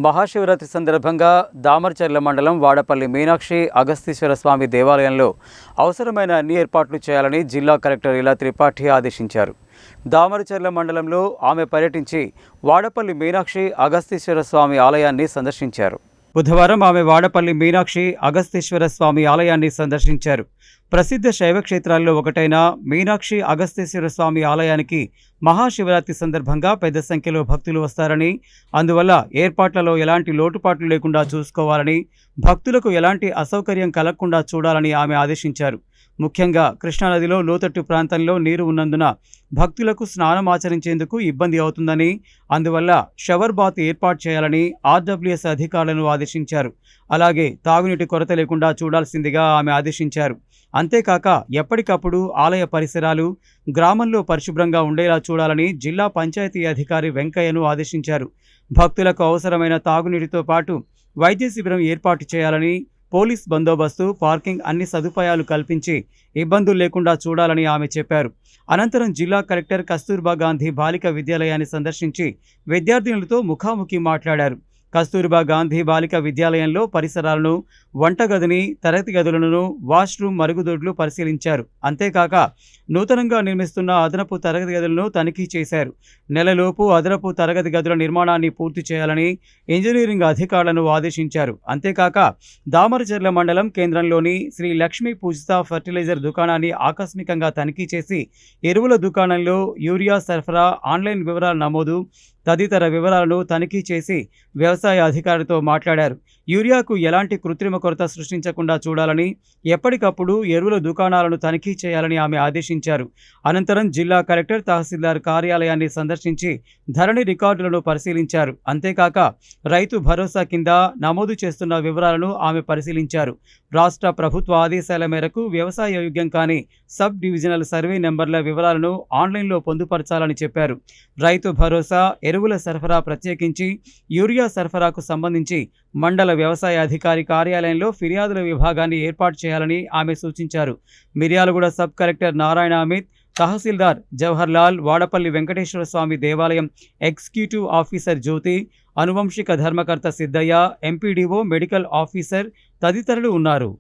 మహాశివరాత్రి సందర్భంగా దామరచర్ల మండలం వాడపల్లి మీనాక్షి అగస్తీశ్వర స్వామి దేవాలయంలో అవసరమైన అన్ని ఏర్పాట్లు చేయాలని జిల్లా కలెక్టర్ ఇలా త్రిపాఠి ఆదేశించారు. దామరచర్ల మండలంలో ఆమె పర్యటించి వాడపల్లి మీనాక్షి అగస్తీశ్వర స్వామి ఆలయాన్ని సందర్శించారు. బుధవారం ఆమె వాడపల్లి మీనాక్షి అగస్తీశ్వర స్వామి ఆలయాన్ని సందర్శించారు. ప్రసిద్ధ శైవ క్షేత్రాల్లో ఒకటైన మీనాక్షి అగస్తీశ్వర స్వామి ఆలయానికి మహాశివరాత్రి సందర్భంగా పెద్ద సంఖ్యలో భక్తులు వస్తారని, అందువల్ల ఏర్పాట్లలో ఎలాంటి లోటుపాట్లు లేకుండా చూసుకోవాలని, భక్తులకు ఎలాంటి అసౌకర్యం కలగకుండా చూడాలని ఆమె ఆదేశించారు. ముఖ్యంగా కృష్ణానదిలో లోతట్టు ప్రాంతంలో నీరు ఉన్నందున భక్తులకు స్నానం ఆచరించేందుకు ఇబ్బంది అవుతుందని, అందువల్ల షవర్ బాత్ ఏర్పాటు చేయాలని ఆర్డబ్ల్యూఎస్ అధికారులను ఆదేశించారు. అలాగే తాగునీటి కొరత లేకుండా చూడాల్సిందిగా ఆమె ఆదేశించారు. అంతేకాక ఎప్పటికప్పుడు ఆలయ పరిసరాలు, గ్రామంలో పరిశుభ్రంగా ఉండేలా చూడాలని జిల్లా పంచాయతీ అధికారి వెంకయ్యను ఆదేశించారు. భక్తులకు అవసరమైన తాగునీటితో పాటు వైద్య శిబిరం ఏర్పాటు చేయాలని, పోలీస్ బందోబస్తు, పార్కింగ్ అన్ని సదుపాయాలు కల్పించి ఇబ్బందులు లేకుండా చూడాలని ఆమె చెప్పారు. అనంతరం జిల్లా కలెక్టర్ కస్తూర్బా గాంధీ బాలిక విద్యాలయాన్ని సందర్శించి విద్యార్థినులతో ముఖాముఖి మాట్లాడారు. కస్తూర్బా గాంధీ బాలిక విద్యాలయంలో పరిసరాలను, వంటగదిని, తరగతి గదులను, వాష్రూమ్, మరుగుదొడ్లు పరిశీలించారు. అంతేకాక నూతనంగా నిర్మిస్తున్న అదనపు తరగతి గదులను తనిఖీ చేశారు. నెలలోపు అదనపు తరగతి గదుల నిర్మాణాన్ని పూర్తి చేయాలని ఇంజనీరింగ్ అధికారులను ఆదేశించారు. అంతేకాక దామరచర్ల మండలం కేంద్రంలోని శ్రీ లక్ష్మీ పూజిత ఫర్టిలైజర్ దుకాణాన్ని ఆకస్మికంగా తనిఖీ చేసి ఎరువుల దుకాణంలో యూరియా సరఫరా, ఆన్లైన్ వివరాల నమోదు తదితర వివరాలను తనిఖీ చేసి వ్యవసాయ అధికారితో మాట్లాడారు. యూరియాకు ఎలాంటి కృత్రిమ కొరత సృష్టించకుండా చూడాలని, ఎప్పటికప్పుడు ఎరువుల దుకాణాలను తనిఖీ చేయాలని ఆమె ఆదేశించారు. అనంతరం జిల్లా కలెక్టర్ తహసీల్దార్ కార్యాలయాన్ని సందర్శించి ధరణి రికార్డులను పరిశీలించారు. అంతేకాక రైతు భరోసా కింద నమోదు చేస్తున్న వివరాలను ఆమె పరిశీలించారు. రాష్ట్ర ప్రభుత్వ ఆదేశాల మేరకు వ్యవసాయ యోగ్యం కాని సబ్ డివిజనల్ సర్వే నెంబర్ల వివరాలను ఆన్లైన్లో పొందుపరచాలని చెప్పారు. రైతు భరోసా, ఎరువుల సరఫరా, ప్రత్యేకించి యూరియా సరఫరాకు సంబంధించి మండల వ్యవసాయ అధికారి కార్యాలయంలో ఫిర్యాదుల విభాగాన్ని ఏర్పాటు చేయాలని ఆమె సూచించారు. మిర్యాలగూడ సబ్ కలెక్టర్ నారాయణ అమిత్, తహసీల్దార్ జవహర్ లాల్, వాడపల్లి వెంకటేశ్వర స్వామి దేవాలయం ఎగ్జిక్యూటివ్ ఆఫీసర్ జ్యోతి, అనువంశిక ధర్మకర్త సిద్ధయ్య, ఎంపీడీఓ, మెడికల్ ఆఫీసర్ తదితరులు ఉన్నారు.